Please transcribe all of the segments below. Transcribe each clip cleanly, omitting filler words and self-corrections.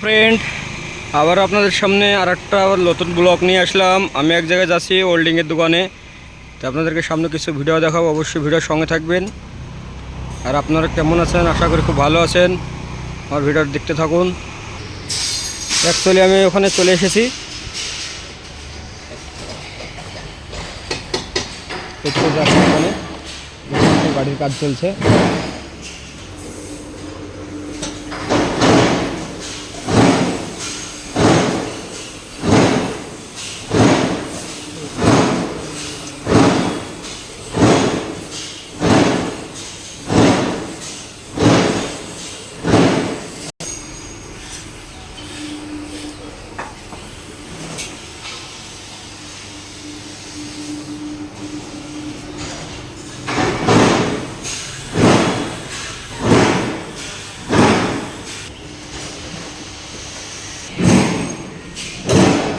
Friend, আবার আপনাদের সামনে আরেকটা নতুন ব্লগ নিয়ে আসলাম। আমি এক জায়গায় যাচ্ছি ওয়েল্ডিংয়ের দোকানে, তো আপনাদেরকে সামনে কিছু ভিডিও দেখাবো। অবশ্যই ভিডিওর সঙ্গে থাকবেন। আর আপনারা কেমন আছেন? আশা করি খুব ভালো আছেন। আমার ভিডিও দেখতে থাকুন। অ্যাকচুয়ালি আমি ওখানে চলে এসেছি, ওখানে গাড়ির কাজ চলছে।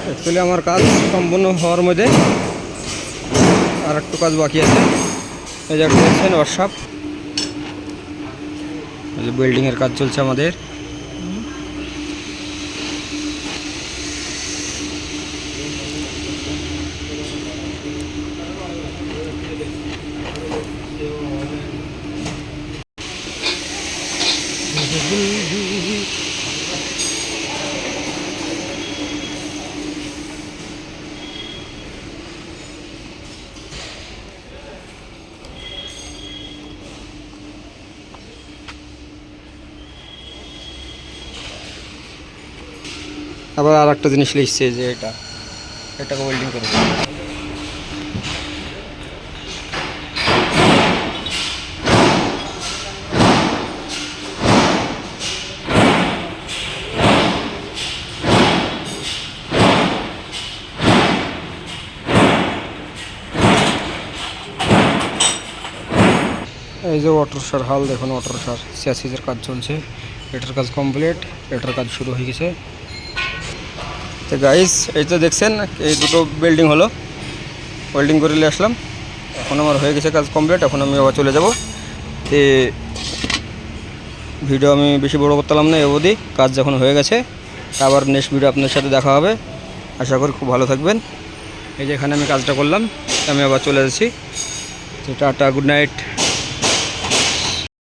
অ্যাকচুয়ালি আমার কাজ সম্পূর্ণ হওয়ার মধ্যে আর একটু কাজ বাকি আছে। এই যে দেখছেন ওয়ার্কশপ, বিল্ডিংয়ের কাজ চলছে আমাদের। আবার আর একটা জিনিস লিখছে যে এটাকে ওয়েল্ডিং করে এই যে ওয়াটার সার হাল দেখুন, ওয়াটার সার সিএসির কাজ চলছে। এটার কাজ কমপ্লিট, এটার কাজ শুরু হয়ে গেছে। তো গাইস, এই তো দেখছেন এই দুটো বিল্ডিং হলো, ওয়েল্ডিং করে নিয়ে আসলাম। এখন আমার হয়ে গেছে কাজ কমপ্লিট। এখন আমি আবার চলে যাব। তো ভিডিও আমি বেশি বড় করতাম না, অবধি কাজ যখন হয়ে গেছে। আবার নেক্সট ভিডিও আপনার সাথে দেখা হবে। আশা করি খুব ভালো থাকবেন। এই যে এখানে আমি কাজটা করলাম, আমি আবার চলে যাচ্ছি। তো টাটা, গুড নাইট।